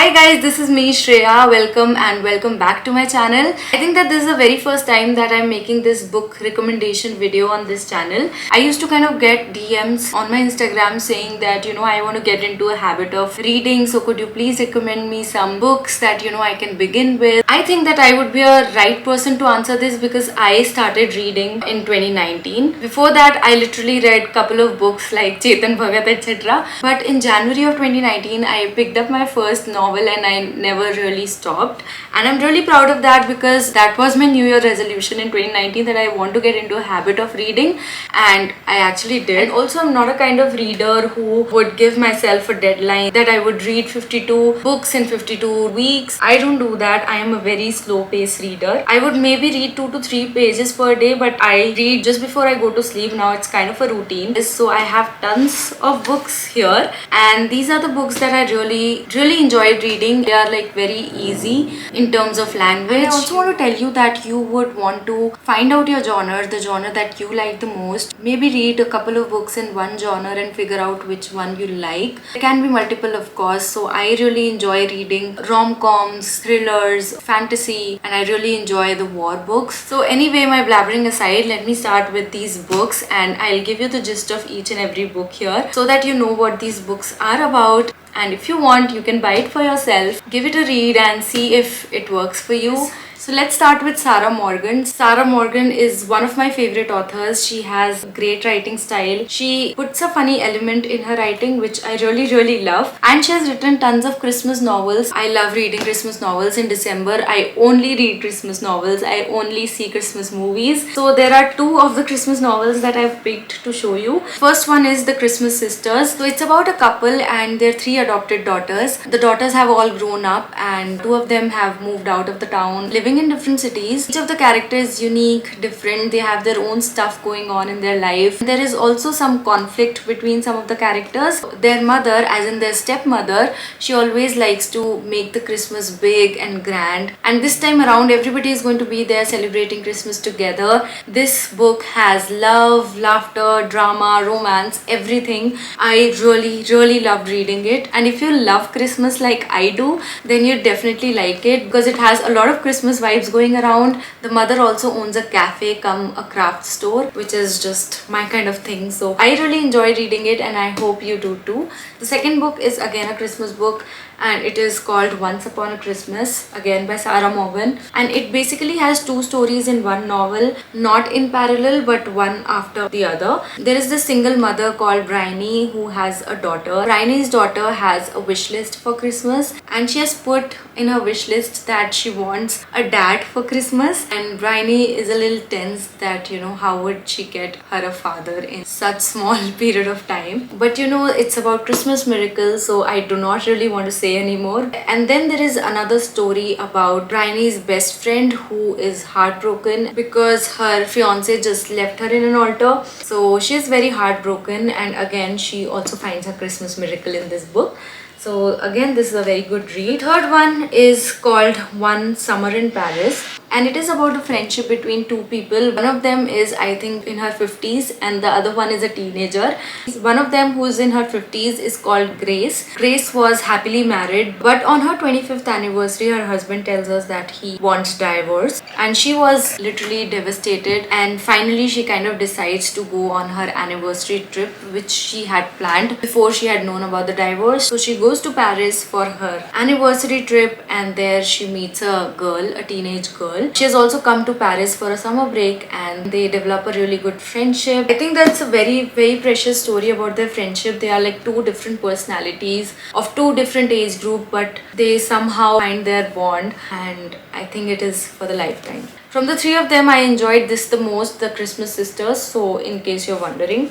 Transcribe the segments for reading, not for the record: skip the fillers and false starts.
Hi guys, this is me Shreya. Welcome back to my channel. I think that this is the very first time that I'm making this book recommendation video on this channel. I used to kind of get DMs on my Instagram saying that I want to get into a habit of reading, so could you please recommend me some books that I can begin with. I think that I would be a right person to answer this because I started reading in 2019. Before that I literally read couple of books like Chetan Bhagat etc. But in January of 2019 I picked up my first novel and I never really stopped, and I'm really proud of that because that was my New Year resolution in 2019 that I want to get into a habit of reading, and I actually did. And also I'm not a kind of reader who would give myself a deadline that I would read 52 books in 52 weeks. I don't do that. I am a very slow pace reader. I would maybe read 2 to 3 pages per day, but I read just before I go to sleep. Now it's kind of a routine. So I have tons of books here, and these are the books that I really enjoyed reading. They are like very easy in terms of language. And I also want to tell you that you would want to find out your genre, the genre that you like the most. Maybe read a couple of books in one genre and figure out which one you like. There can be multiple, of course. So I really enjoy reading rom-coms, thrillers, fantasy, and I really enjoy the war books. So anyway, my blabbering aside, let me start with these books and I'll give you the gist of each and every book here so that you know what these books are about. And if you want, you can buy it for yourself, give it a read and see if it works for you. So let's start with Sarah Morgan. Sarah Morgan is one of my favorite authors. She has great writing style. She puts a funny element in her writing which I really love. And she has written tons of Christmas novels. I love reading Christmas novels in December. I only read Christmas novels. I only see Christmas movies. So there are two of the Christmas novels that I've picked to show you. First one is The Christmas Sisters. So it's about a couple and their 3 adopted daughters. The daughters have all grown up and 2 of them have moved out of the town, living in different cities. Each of the characters is unique, different. They have their own stuff going on in their life. There is also some conflict between some of the characters. Their mother, as in their stepmother, she always likes to make the Christmas big and grand. And this time around, everybody is going to be there celebrating Christmas together. This book has love, laughter, drama, romance, everything. I really loved reading it. And if you love Christmas like I do, then you definitely like it because it has a lot of Christmas vibes going around. The mother also owns a cafe come a craft store, which is just my kind of thing. So I really enjoy reading it and I hope you do too. The second book is again a Christmas book and it is called Once Upon a Christmas, again by Sarah Morgan, and it basically has 2 stories in one novel, not in parallel but one after the other. There is this single mother called Bryony who has a daughter. Bryony's daughter has a wish list for Christmas and she has put in her wish list that she wants a dad for Christmas, and Bryony is a little tense that how would she get her a father in such small period of time. But it's about Christmas miracles, so I do not really want to say anymore. And then there is another story about Bryony's best friend who is heartbroken because her fiance just left her in an altar. So she is very heartbroken, and again she also finds her Christmas miracle in this book. So again, this is a very good read. Third one is called One Summer in Paris, and it is about a friendship between 2 people. One of them is, I think, in her 50s and the other one is a teenager. One of them who is in her 50s is called Grace. Grace was happily married, but on her 25th anniversary her husband tells us that he wants divorce, and she was literally devastated, and finally she kind of decides to go on her anniversary trip which she had planned before she had known about the divorce. So she goes to Paris for her anniversary trip, and there she meets a girl, a teenage girl. She has also come to Paris for a summer break and they develop a really good friendship. I think that's a very precious story about their friendship. They are like 2 different personalities of 2 different age group, but they somehow find their bond, and I think it is for the lifetime. From the 3 of them, I enjoyed this the most, The Christmas Sisters, so in case you're wondering.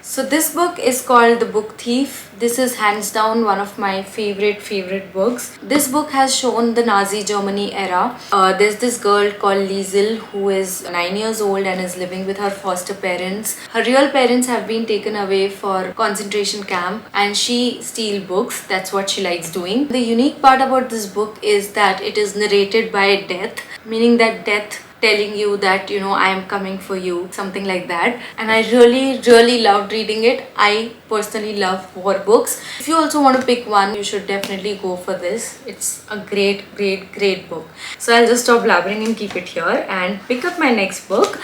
So this book is called The Book Thief. This is hands down one of my favorite books. This book has shown the Nazi Germany era. There's this girl called Liesel who is 9 years old and is living with her foster parents. Her real parents have been taken away for concentration camp and she steals books. That's what she likes doing. The unique part about this book is that it is narrated by Death, meaning that Death telling you that, you know, I am coming for you, something like that. And I really loved reading it. I personally love horror books. If you also want to pick one, you should definitely go for this. It's a great book. So I'll just stop blabbering and keep it here and pick up my next book.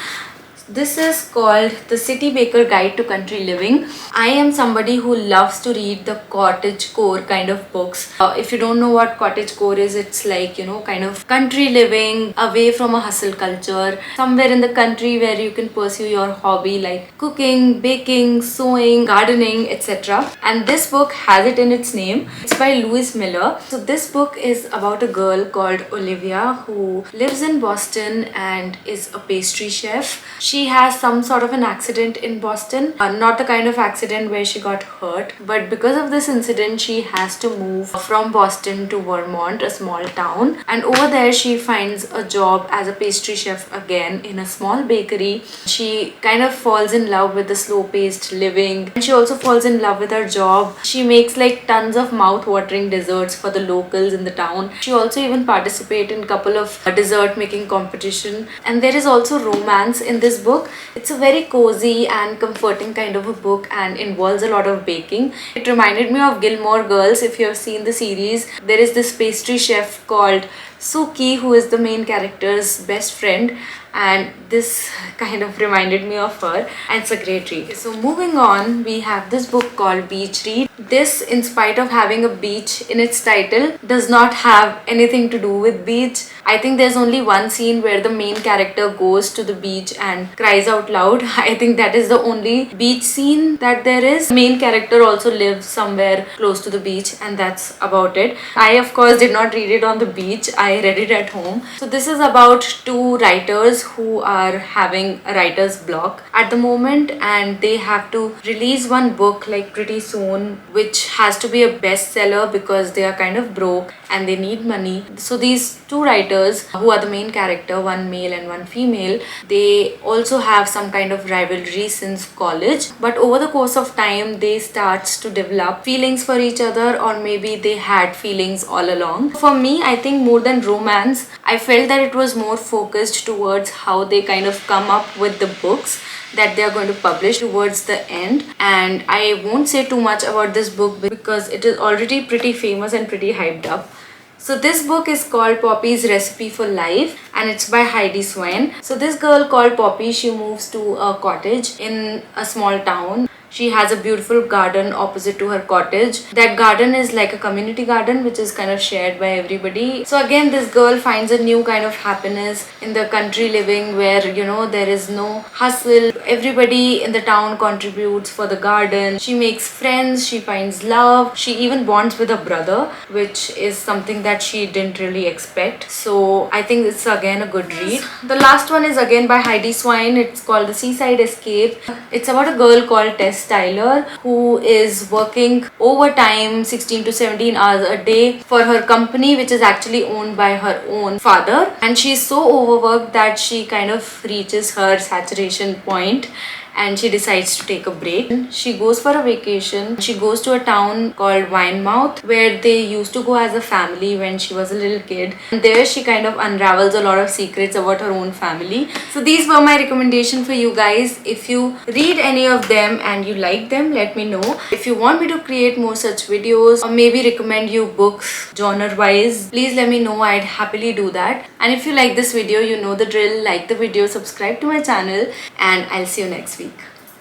This is called The City Baker Guide to Country Living. I am somebody who loves to read the cottage core kind of books. If you don't know what cottage core is, it's like, you know, kind of country living, away from a hustle culture, somewhere in the country where you can pursue your hobby like cooking, baking, sewing, gardening, etc. And this book has it in its name. It's by Louise Miller. So this book is about a girl called Olivia who lives in Boston and is a pastry chef. She has some sort of an accident in Boston, not the kind of accident where she got hurt, but because of this incident she has to move from Boston to Vermont, a small town, and over there she finds a job as a pastry chef again in a small bakery. She kind of falls in love with the slow-paced living, and she also falls in love with her job. She makes like tons of mouth-watering desserts for the locals in the town. She also even participates in a couple of dessert making competition, and there is also romance in this book. It's a very cozy and comforting kind of a book and involves a lot of baking. It reminded me of Gilmore Girls. If you have seen the series, there is this pastry chef called Suki who is the main character's best friend, and this kind of reminded me of her, and it's a great read. So moving on, we have this book called Beach Read. This, in spite of having a beach in its title, does not have anything to do with beach. I think there's only one scene where the main character goes to the beach and cries out loud. I think that is the only beach scene that there is. The main character also lives somewhere close to the beach, and that's about it. I of course did not read it on the beach. I read it at home. So this is about two writers who are having a writer's block at the moment, and they have to release one book like pretty soon, which has to be a bestseller because they are kind of broke and they need money. So these two writers who are the main character, one male and one female, they also have some kind of rivalry since college, but over the course of time they start to develop feelings for each other, or maybe they had feelings all along. For me, I think more than romance, I felt that it was more focused towards how they kind of come up with the books that they are going to publish towards the end. And I won't say too much about this book because it is already pretty famous and pretty hyped up. So this book is called Poppy's Recipe for Life, and it's by Heidi Swain. So this girl called Poppy, she moves to a cottage in a small town. She has a beautiful garden opposite to her cottage. That garden is like a community garden which is kind of shared by everybody. So again, this girl finds a new kind of happiness in the country living where, you know, there is no hustle. Everybody in the town contributes for the garden. She makes friends, she finds love. She even bonds with her brother, which is something that she didn't really expect. So I think it's again a good read. The last one is again by Heidi Swain. It's called The Seaside Escape. It's about a girl called Tess Tyler who is working overtime 16 to 17 hours a day for her company, which is actually owned by her own father, and she's so overworked that she kind of reaches her saturation point and she decides to take a break. She goes for a vacation. She goes to a town called Vinemouth where they used to go as a family when she was a little kid, and there she kind of unravels a lot of secrets about her own family. So these were my recommendation for you guys. If you read any of them and you like them, let me know. If you want me to create more such videos or maybe recommend you books genre wise, please let me know. I'd happily do that. And if you like this video, you know the drill. Like the video, subscribe to my channel, and I'll see you next week.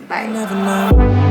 Bye.